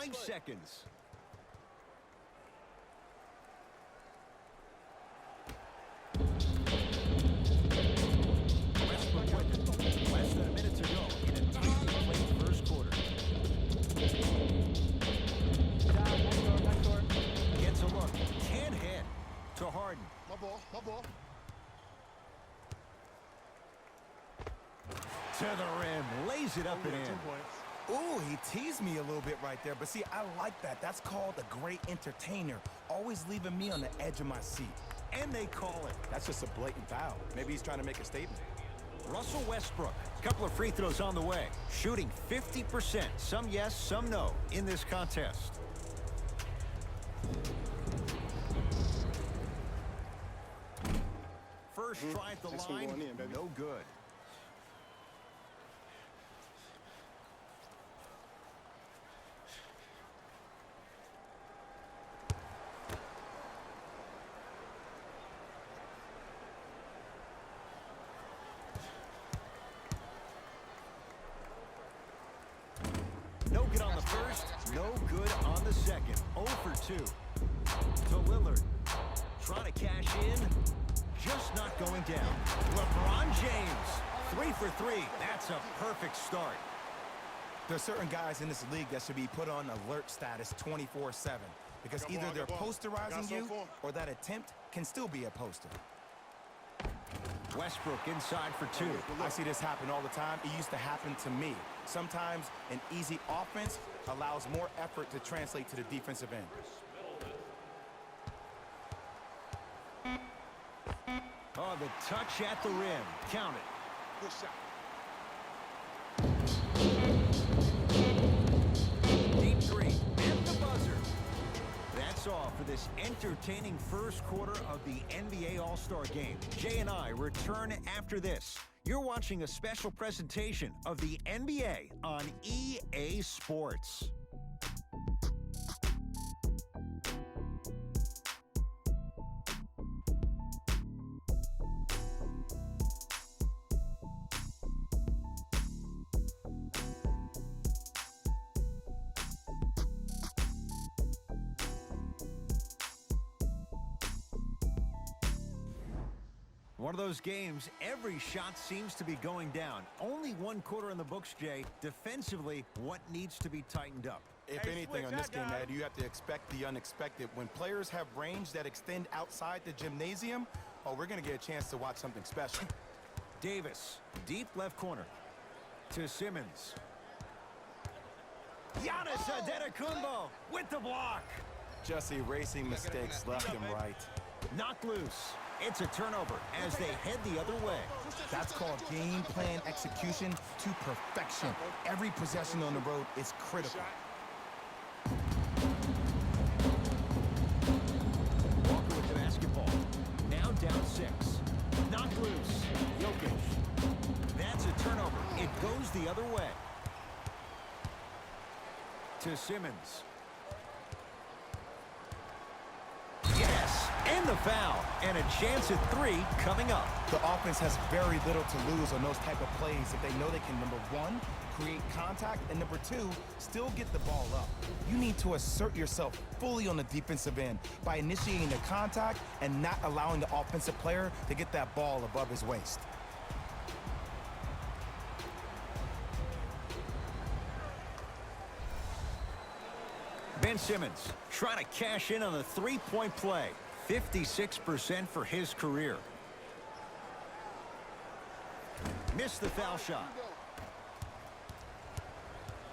5 seconds. Westbrook with it. Less than a minute to go in a tightly played first quarter. Gets a look. Can't hit. To Harden. My ball. To the rim. Lays it up and in. Ooh, he teased me a little bit right there. But see, I like that. That's called a great entertainer. Always leaving me on the edge of my seat. And they call it. That's just a blatant foul. Maybe he's trying to make a statement. Russell Westbrook. Couple of free throws on the way. Shooting 50%. Some yes, some no in this contest. First try at the line. No good. No good on the first, no good on the second. 0 for 2. To Lillard. Trying to cash in. Just not going down. LeBron James. 3 for 3. That's a perfect start. There are certain guys in this league that should be put on alert status 24/7. Because either they're posterizing you or that attempt can still be a poster. Westbrook inside for 2. I see this happen all the time. It used to happen to me. Sometimes an easy offense allows more effort to translate to the defensive end. Oh, the touch at the rim. Count it. Good shot. Deep three at the buzzer. That's all for this entertaining first quarter of the NBA All-Star Game. Jay and I return after this. You're watching a special presentation of the NBA on EA Sports. One of those games, every shot seems to be going down. Only one quarter in the books, Jay. Defensively, what needs to be tightened up? If anything on this game, Ed, you have to expect the unexpected. When players have range that extend outside the gymnasium, oh, we're going to get a chance to watch something special. Davis, deep left corner. To Simmons. Giannis Antetokounmpo with the block. Just erasing mistakes left and right. Knocked loose. It's a turnover as they head the other way. That's called game plan execution to perfection. Every possession on the road is critical. Walker with the basketball. Now down 6. Knocked loose. Jokic. That's a turnover. It goes the other way. To Simmons. And the foul, and a chance at 3 coming up. The offense has very little to lose on those type of plays if they know they can, number 1, create contact, and number 2, still get the ball up. You need to assert yourself fully on the defensive end by initiating the contact and not allowing the offensive player to get that ball above his waist. Ben Simmons trying to cash in on the three-point play. 56% for his career. Missed the foul shot.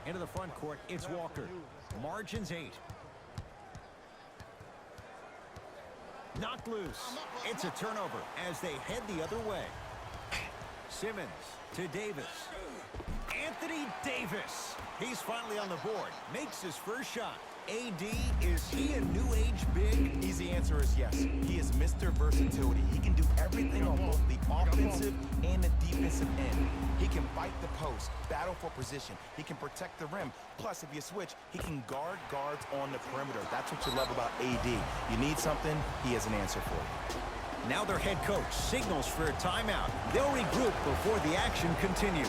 Into the front court, it's Walker. Margins 8. Knocked loose. It's a turnover as they head the other way. Simmons to Davis. Anthony Davis. He's finally on the board. Makes his first shot. AD, is he a new age big? Easy answer is yes. He is Mr. Versatility. He can do everything on both the offensive and the defensive end. He can fight the post, battle for position. He can protect the rim. Plus, if you switch, he can guard guards on the perimeter. That's what you love about AD. You need something, he has an answer for you. Now their head coach signals for a timeout. They'll regroup before the action continues.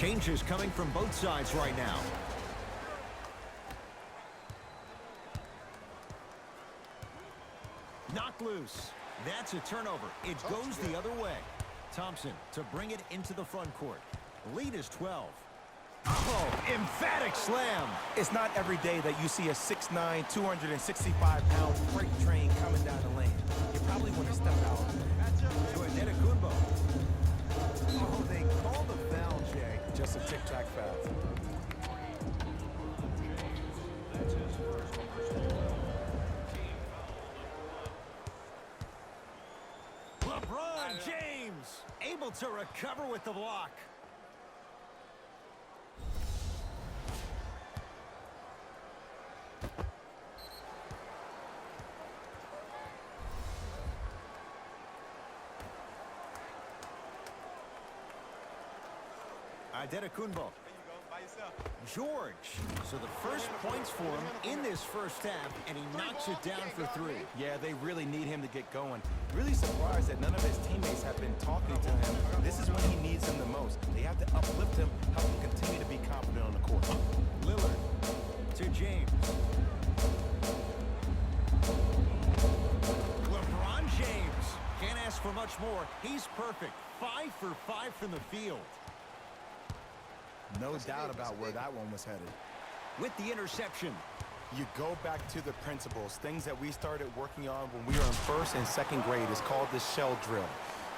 Changes coming from both sides right now. Knocked loose. That's a turnover. It goes the other way. Thompson to bring it into the front court. Lead is 12. Oh, emphatic slam. It's not every day that you see a 6'9", 265-pound freight train coming down the lane. You probably want to step out. To Antetokounmpo. Oh, they call the foul, Jay. Just a tic-tac foul. LeBron James able to recover with the block. Antetokounmpo. George. So the first points for him in this first half, and he knocks it down for 3. Yeah, they really need him to get going. Really surprised that none of his teammates have been talking to him. This is when he needs them the most. They have to uplift him, help him continue to be confident on the court. Lillard to James. LeBron James. Can't ask for much more. He's perfect. 5 for 5 from the field. No doubt about where that one was headed. With the interception. You go back to the principles, things that we started working on when we were in first and second grade. It's called the shell drill.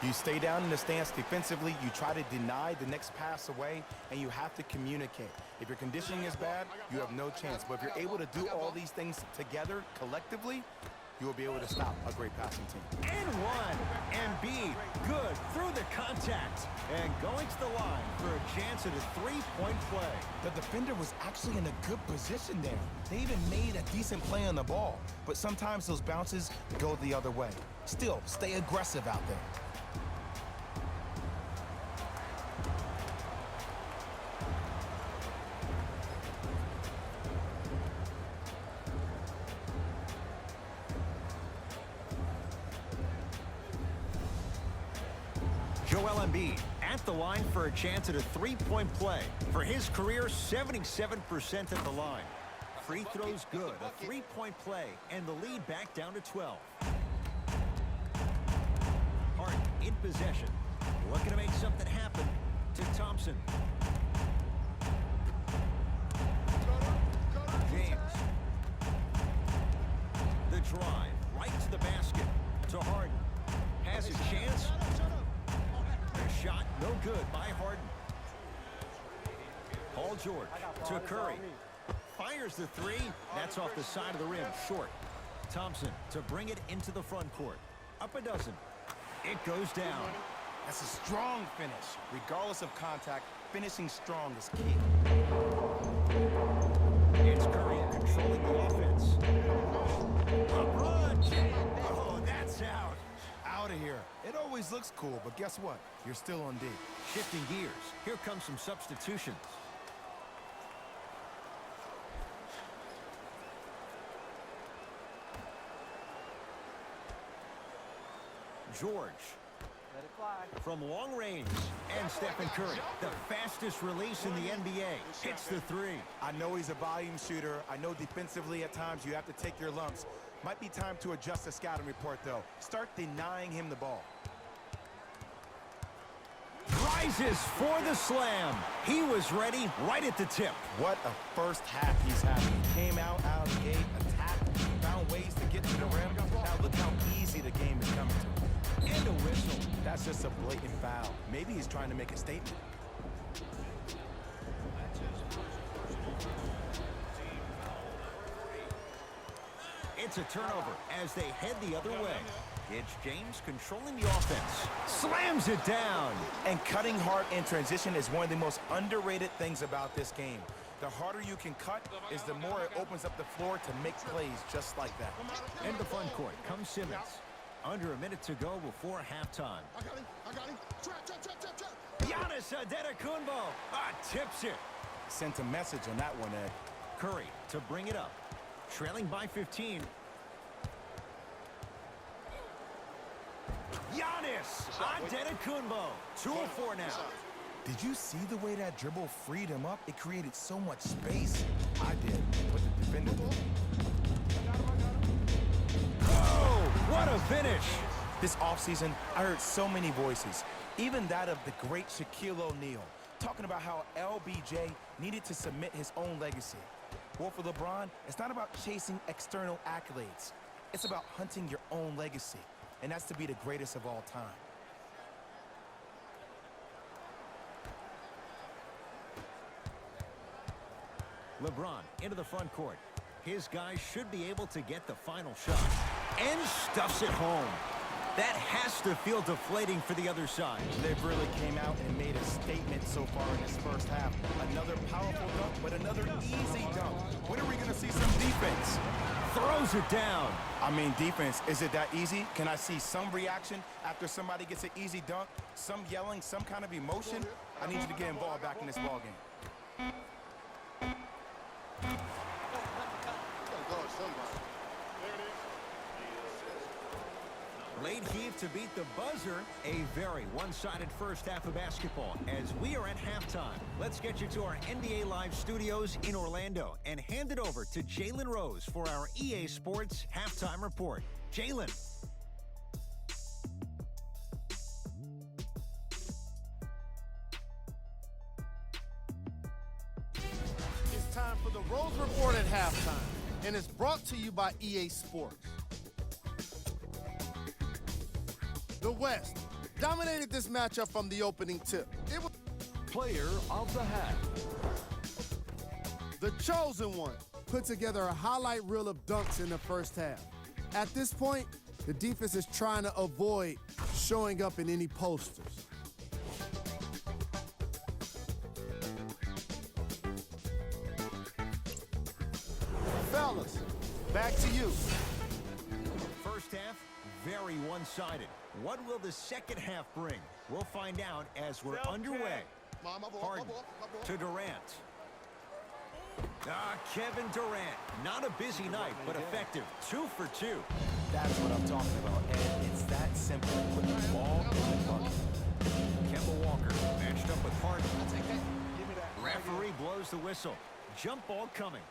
You stay down in the stance defensively, you try to deny the next pass away, and you have to communicate. If your conditioning is bad, you have no chance. But if you're able to do all these things together, collectively, you will be able to stop a great passing team. And one. Embiid, good through the contact. And going to the line for a chance at a 3-point play. The defender was actually in a good position there. They even made a decent play on the ball. But sometimes those bounces go the other way. Still, stay aggressive out there. Joel Embiid at the line for a chance at a 3-point play. For his career, 77% at the line. Free throws good, a 3-point play, and the lead back down to 12. Harden in possession. Looking to make something happen to Thompson. James. The drive right to the basket to Harden. Has a chance. A shot no good by Harden. Paul George to Curry. Fires the 3. That's off the side of the rim. Short. Thompson to bring it into the front court. Up a dozen. It goes down. That's a strong finish. Regardless of contact, finishing strong is key. It's Curry controlling the offense. LeBron James. Oh, that's out. Out of here. It always looks cool, but guess what? You're still on D. Shifting gears. Here comes some substitutions. George. Let it fly. From long range. And Stephen Curry, the fastest release in the NBA. Hits the 3. I know he's a volume shooter. I know defensively at times you have to take your lumps. Might be time to adjust the scouting report, though. Start denying him the ball. Rises for the slam. He was ready right at the tip. What a first half he's having. Came out of the gate, attacked, found ways to get to the rim. Now look how easy the game is coming to. And a whistle. That's just a blatant foul. Maybe he's trying to make a statement. It's a turnover as they head the other way. It's James controlling the offense. Slams it down. And cutting hard in transition is one of the most underrated things about this game. The harder you can cut is the more it opens up the floor to make plays just like that. Into the front court comes Simmons. Under a minute to go before halftime. I got him. Trap. Giannis Antetokounmpo tips it. Sent a message on that one, Ed. Curry to bring it up. Trailing by 15. Giannis Antetokounmpo. 2 of 4 now. Did you see the way that dribble freed him up? It created so much space. I did, but the defender didn't. Oh, what a finish! This offseason, I heard so many voices, even that of the great Shaquille O'Neal, talking about how LBJ needed to submit his own legacy. Well, for LeBron, it's not about chasing external accolades. It's about hunting your own legacy, and that's to be the greatest of all time. LeBron into the front court. His guys should be able to get the final shot. And stuffs it home. That has to feel deflating for the other side. They've really came out and made a statement so far in this first half. Another powerful dunk, but another easy dunk. When are we going to see some defense? Throws it down. I mean, defense, is it that easy? Can I see some reaction after somebody gets an easy dunk? Some yelling, some kind of emotion? I need you to get involved back in this ballgame. Late heave to beat the buzzer. A very one-sided first half of basketball as we are at halftime. Let's get you to our NBA Live studios in Orlando and hand it over to Jalen Rose for our EA Sports halftime report. Jalen. It's time for the Rose Report at halftime, and it's brought to you by EA Sports. The West dominated this matchup from the opening tip. It was Player of the half. the chosen one put together a highlight reel of dunks in the first half. At this point, the defense is trying to avoid showing up in any posters. Fellas, back to you. First half, very one-sided. What will the second half bring? We'll find out as we're underway. Harden to Durant. Kevin Durant. Not a busy night, but effective. 2 for 2. That's what I'm talking about, and it's that simple. Put the ball in the bucket. Kemba Walker matched up with Harden. Referee blows the whistle. Jump ball coming.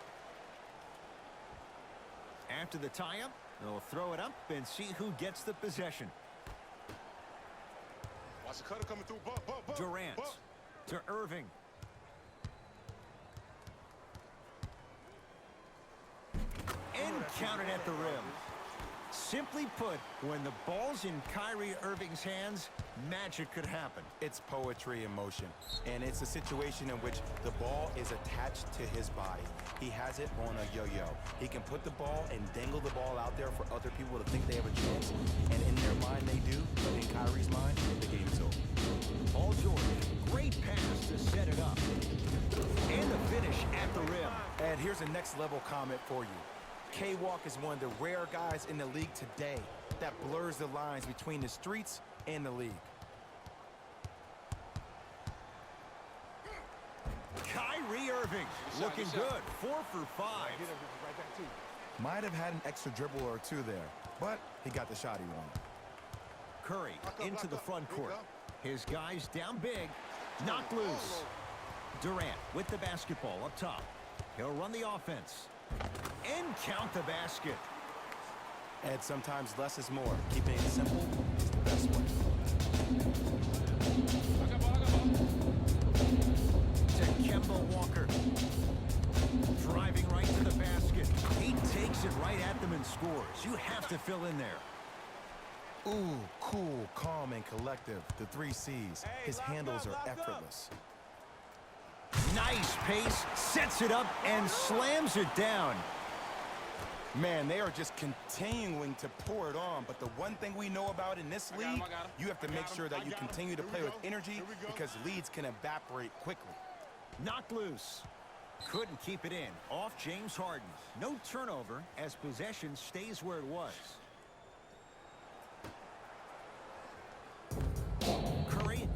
After the tie-up, they'll throw it up and see who gets the possession. Watch the cutter coming through. Durant to Irving. And counted at the rim. Simply put, when the ball's in Kyrie Irving's hands, magic could happen. It's poetry in motion, and it's a situation in which the ball is attached to his body. He has it on a yo-yo. He can put the ball and dangle the ball out there for other people to think they have a chance, and in their mind they do, but in Kyrie's mind, the game's over. Paul George, great pass to set it up. And the finish at the rim. And here's a next level comment for you. K-Walk is one of the rare guys in the league today that blurs the lines between the streets and the league. Kyrie Irving looking good. 4 for 5. Might have had an extra dribble or two there, but he got the shot he wanted. Curry into the front court. His guys down big. Knocked loose. Durant with the basketball up top. He'll run the offense. And count the basket. And sometimes less is more. Keeping it simple is the best way. To Kemba Walker. Driving right to the basket. He takes it right at them and scores. You have to fill in there. Ooh, cool, calm, and collective. The 3 C's. His handles are effortless. Nice pace. Sets it up and slams it down. Man, they are just continuing to pour it on. But the one thing we know about in this league, you have to make sure that you continue to play with energy because leads can evaporate quickly. Knocked loose. Couldn't keep it in. Off James Harden. No turnover as possession stays where it was. Curry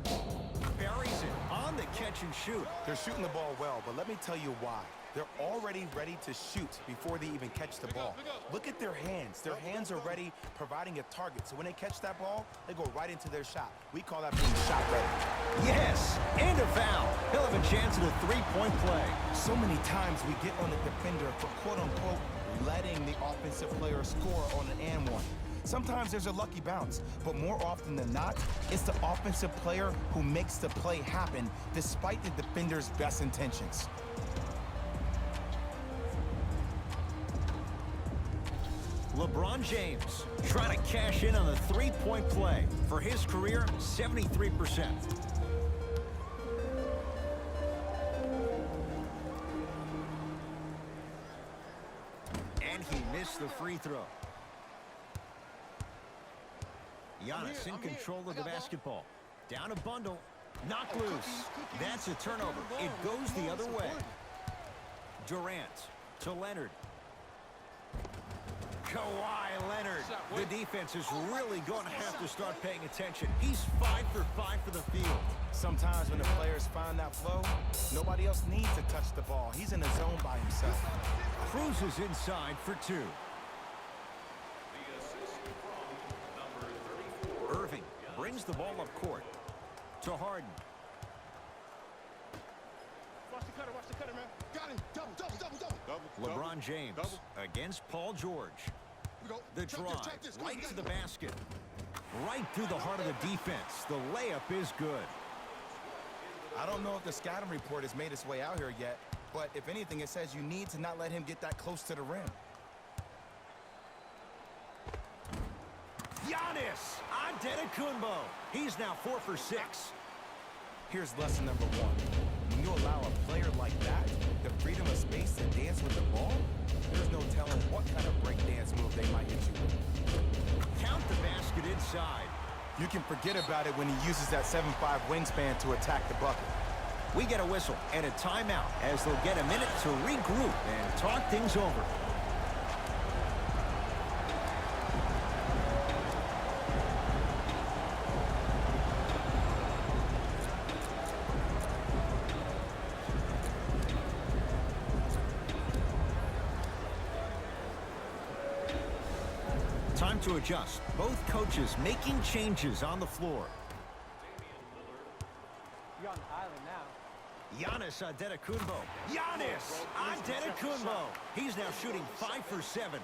buries it on the catch and shoot. They're shooting the ball well, but let me tell you why. They're already ready to shoot before they even catch the ball. Look at their hands. Their hands are ready, providing a target. So when they catch that ball, they go right into their shot. We call that being shot ready. Yes, and a foul. He'll have a chance at a three-point play. So many times we get on the defender for quote-unquote letting the offensive player score on an and one. Sometimes there's a lucky bounce, but more often than not, it's the offensive player who makes the play happen despite the defender's best intentions. LeBron James trying to cash in on the three-point play. For his career, 73%. And he missed the free throw. Giannis in control of the basketball. Down a bundle. Knocked loose. That's a turnover. It goes the other way. Durant to Leonard. Kawhi Leonard. The defense is really going to have to start paying attention. He's 5 for 5 for the field. Sometimes when the players find that flow, nobody else needs to touch the ball. He's in the zone by himself. Cruises inside for 2. Irving brings the ball up court to Harden. Watch the cutter, man. Got him. Double. LeBron James against Paul George. The drive, right to the basket. Right through the heart of the defense. The layup is good. I don't know if the scouting report has made its way out here yet, but if anything, it says you need to not let him get that close to the rim. Giannis Antetokounmpo. He's now 4 for 6. Here's lesson number 1. When you allow a player like that the freedom of space to dance with the ball, there's no telling what kind of break dance move they might hit you with. Count the basket inside. You can forget about it when he uses that 7'5" wingspan to attack the bucket. We get a whistle and a timeout as they'll get a minute to regroup and talk things over. Time to adjust. Both coaches making changes on the floor. You're on the island now. Giannis Antetokounmpo. Giannis Antetokounmpo. He's now shooting 5 for 7.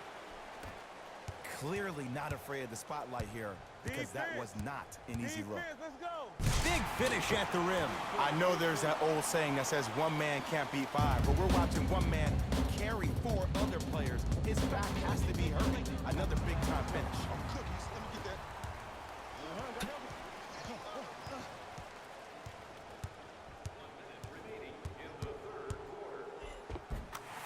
Clearly not afraid of the spotlight here because that was not an easy look. Let's go. Big finish at the rim. I know there's that old saying that says one man can't beat 5, but we're watching one man carry 4 other players. His back has to be hurt. Another big-time finish. Cookies. Let me get that.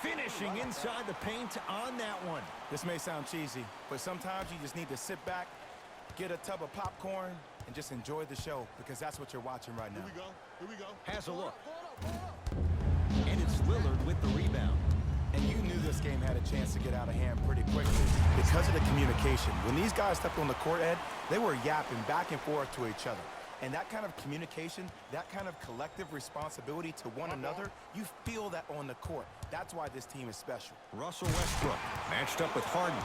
Finishing inside the paint on that one. This may sound cheesy, but sometimes you just need to sit back, get a tub of popcorn, and just enjoy the show because that's what you're watching right now. Here we go. Has a look. And it's Lillard with the rebound. And you knew this game had a chance to get out of hand pretty quickly because of the communication. When these guys stepped on the court, Ed, they were yapping back and forth to each other. And that kind of communication, that kind of collective responsibility to one another, you feel that on the court. That's why this team is special. Russell Westbrook matched up with Harden.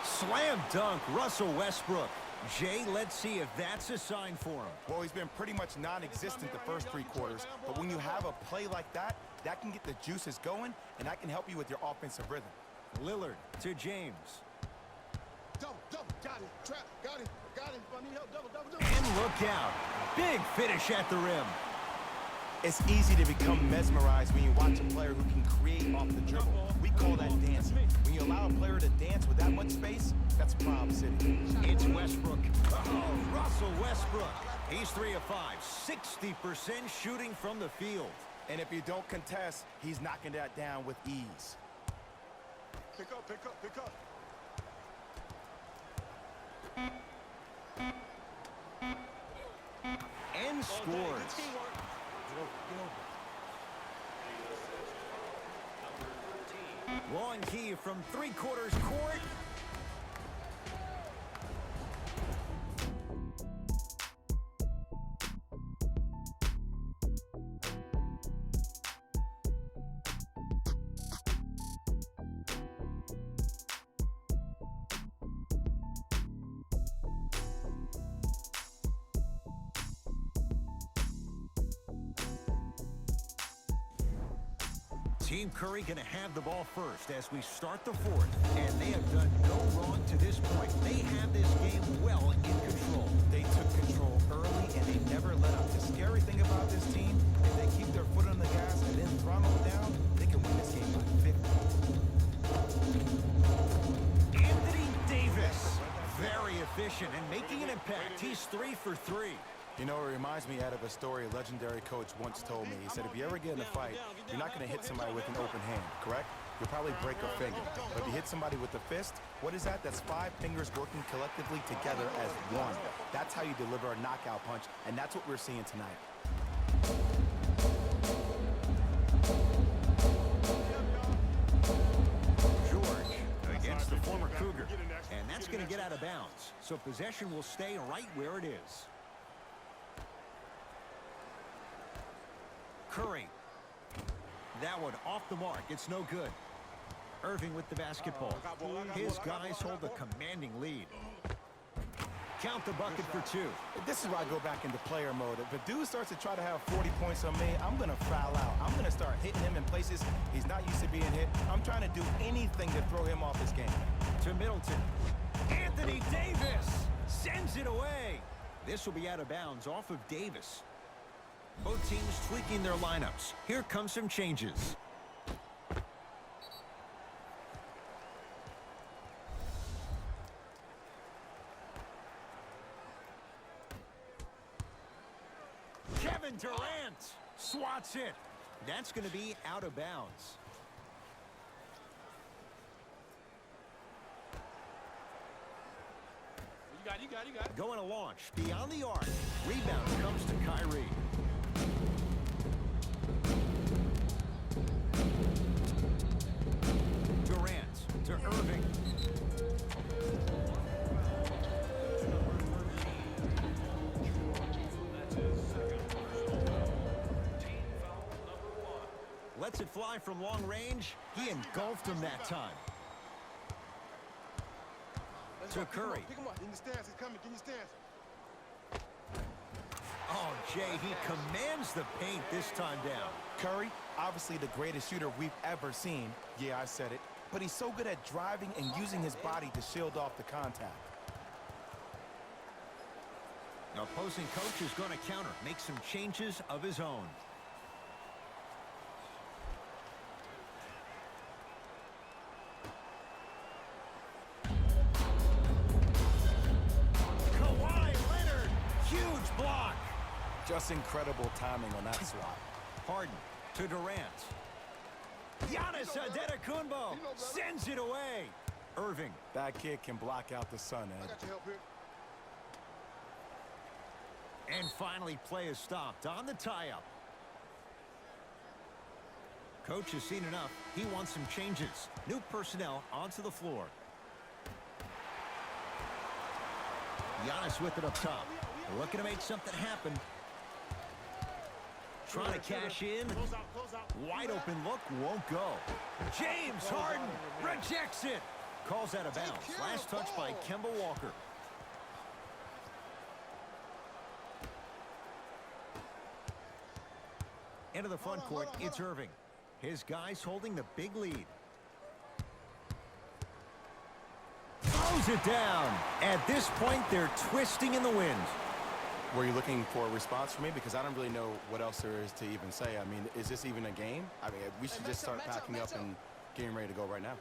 Slam dunk, Russell Westbrook. Jay, let's see if that's a sign for him. Well, he's been pretty much non-existent the first 3 quarters, but when you have a play like that, that can get the juices going, and that can help you with your offensive rhythm. Lillard to James. Double. Got him. Trap. Got him. I need help. Double. And look out. Big finish at the rim. It's easy to become mesmerized when you watch a player who can create off the dribble. We call that dancing. When you allow a player to dance with that much space, that's Problem City. It's Westbrook. Oh, Russell Westbrook. He's 3 of 5. 60% shooting from the field. And if you don't contest, he's knocking that down with ease. Pick up. And scores. Long key from 3/4 court. Team Curry going to have the ball first as we start the fourth. And they have done no wrong to this point. They have this game well in control. They took control early, and they never let up. The scary thing about this team, if they keep their foot on the gas and then throttle down, they can win this game by 50. Anthony Davis, very efficient and making an impact. He's 3 for 3. You know, it reminds me out of a story a legendary coach once told me. He said, if you ever get in a fight, you're not going to hit somebody with an open hand, correct? You'll probably break a finger. But if you hit somebody with a fist, what is that? That's 5 fingers working collectively together as one. That's how you deliver a knockout punch, and that's what we're seeing tonight. George against the former Cougar. And that's going to get out of bounds. So possession will stay right where it is. Curry. That one off the mark. It's no good. Irving with the basketball. His guys hold a commanding lead. Count the bucket for 2. This is where I go back into player mode. If a dude starts to try to have 40 points on me, I'm going to foul out. I'm going to start hitting him in places he's not used to being hit. I'm trying to do anything to throw him off his game. To Middleton. Anthony Davis sends it away. This will be out of bounds off of Davis. Both teams tweaking their lineups. Here come some changes. Kevin Durant swats it. That's going to be out of bounds. You got it. Going to launch beyond the arc. Rebound comes to Kyrie. Durant to Irving. Lets it fly from long range. He engulfed him that time. To Curry. Pick him up. In the stance. He's coming. Get your stance. Oh, Jay, he commands the paint this time down. Curry, obviously the greatest shooter we've ever seen. Yeah, I said it. But he's so good at driving and using his body to shield off the contact. The opposing coach is going to counter, make some changes of his own. Kawhi Leonard, huge block. Just incredible timing on that swat. Harden to Durant. Giannis Antetokounmpo sends it away. Irving. That kid can block out the sun, I Ed. got your help here. And finally, play is stopped on the tie-up. Coach has seen enough. He wants some changes. New personnel onto the floor. Giannis with it up top. Looking to make something happen. Trying to cash in. Wide open look, won't go. James Harden rejects it. Calls out of bounds. Last touch by Kemba Walker. Into the front court, it's Irving. His guys holding the big lead. Throws it down. At this point, they're twisting in the wind. Were you looking for a response from me? Because I don't really know what else there is to even say. I mean, is this even a game? I mean, we should just start packing up and getting ready to go right now.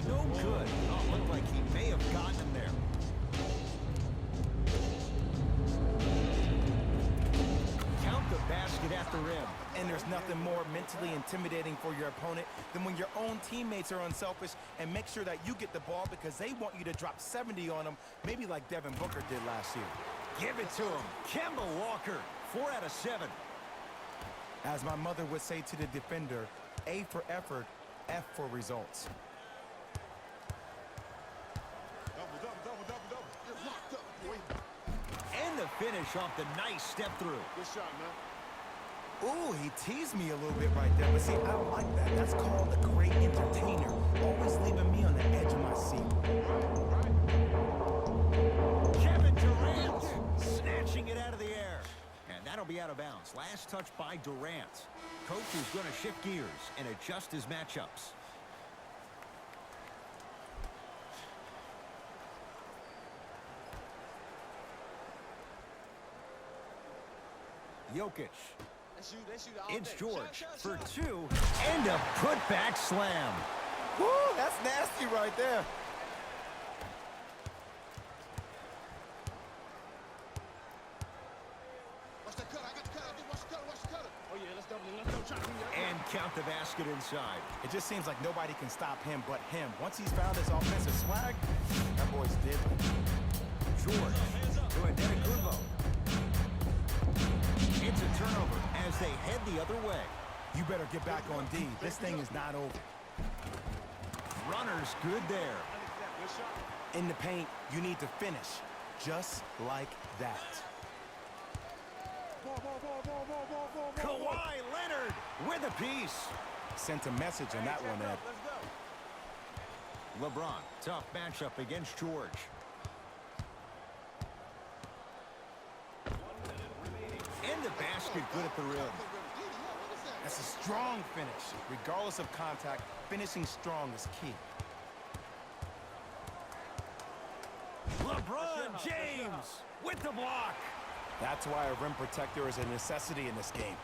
No good. Oh, looked like he may have gotten him there. Count the basket at the rim. And there's nothing more mentally intimidating for your opponent than when your own teammates are unselfish and make sure that you get the ball because they want you to drop 70 on them, maybe like Devin Booker did last year. Give it to him. Kemba Walker, 4 out of 7. As my mother would say to the defender, A for effort, F for results. Double. You're locked up, boy. And the finish off the nice step through. Good shot, man. Ooh, he teased me a little bit right there, but see, I don't like that. That's called a great entertainer, always leaving me on the edge of my seat. Kevin Durant snatching it out of the air. And that be out of bounds. Last touch by Durant. Coach is going to shift gears and adjust his matchups. Jokic. It's George for two, and a putback slam. Woo, that's nasty right there. Watch the cut. I got the cut. Watch the cut. Watch the cut. Oh, yeah, let's double it. Let's double try to And count the basket inside. It just seems like nobody can stop him but him. Once he's found his offensive swag, that boy's dipping. George to Antetokounmpo. It's a turnover as they head the other way. You better get back on D. This thing is not over. Runner's good there. In the paint, you need to finish. Just like that. Kawhi Leonard with a piece. Sent a message on that one, Ed. LeBron, tough matchup against George. And the basket good at the rim. That's a strong finish. Regardless of contact, finishing strong is key. LeBron James with the block. That's why a rim protector is a necessity in this game.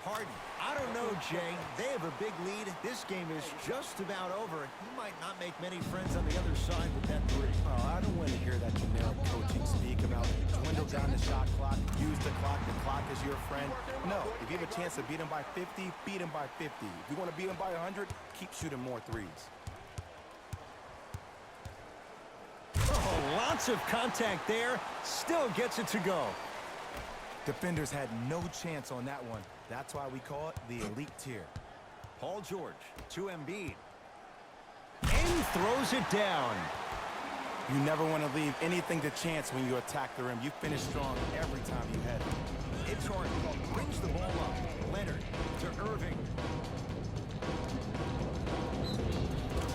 Harden, I don't know, Jay. They have a big lead. This game is just about over. He might not make many friends on the other side with that three. Oh, I don't want to hear that generic coaching speak about dwindle down the shot clock, use the clock is your friend. No, if you have a chance to beat him by 50, beat him by 50. If you want to beat him by 100, keep shooting more threes. Oh, lots of contact there. Still gets it to go. Defenders had no chance on that one. That's why we call it the elite tier. Paul George to Embiid. And throws it down. You never want to leave anything to chance when you attack the rim. You finish strong every time you head it. It's Harden. Brings the ball up. Leonard to Irving.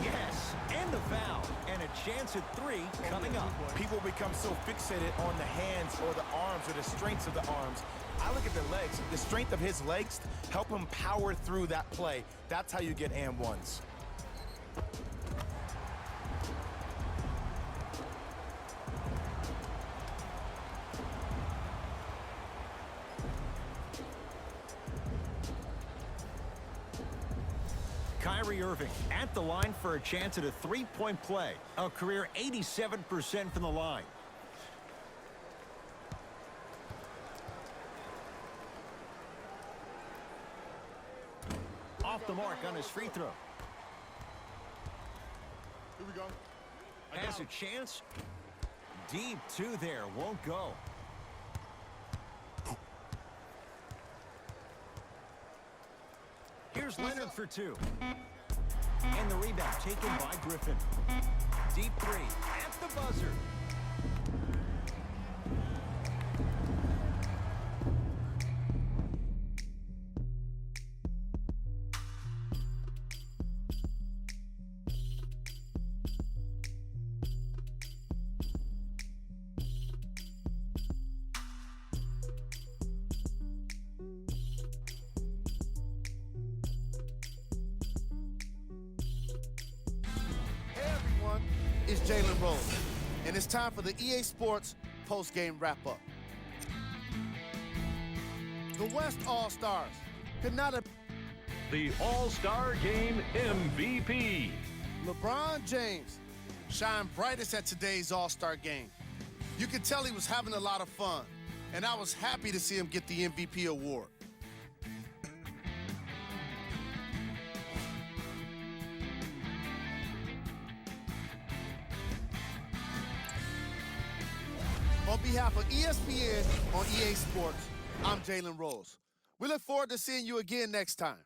Yes, and the foul. And a chance at three coming up. People become so fixated on the hands or the arms or the strengths of the arms. I look at the legs. The strength of his legs help him power through that play. That's how you get and ones. Kyrie Irving at the line for a chance at a three-point play. A career 87% from the line. Off the mark on his free throw. Here we go. Has a chance. Deep two there. Won't go. Here's Leonard for two. And the rebound taken by Griffin. Deep three at the buzzer. It's Jalen Rose, and it's time for the EA Sports post-game wrap-up. The West All-Stars could not have... The All-Star Game MVP. LeBron James shined brightest at today's All-Star Game. You could tell he was having a lot of fun, and I was happy to see him get the MVP award. On behalf of ESPN on EA Sports, I'm Jalen Rose. We look forward to seeing you again next time.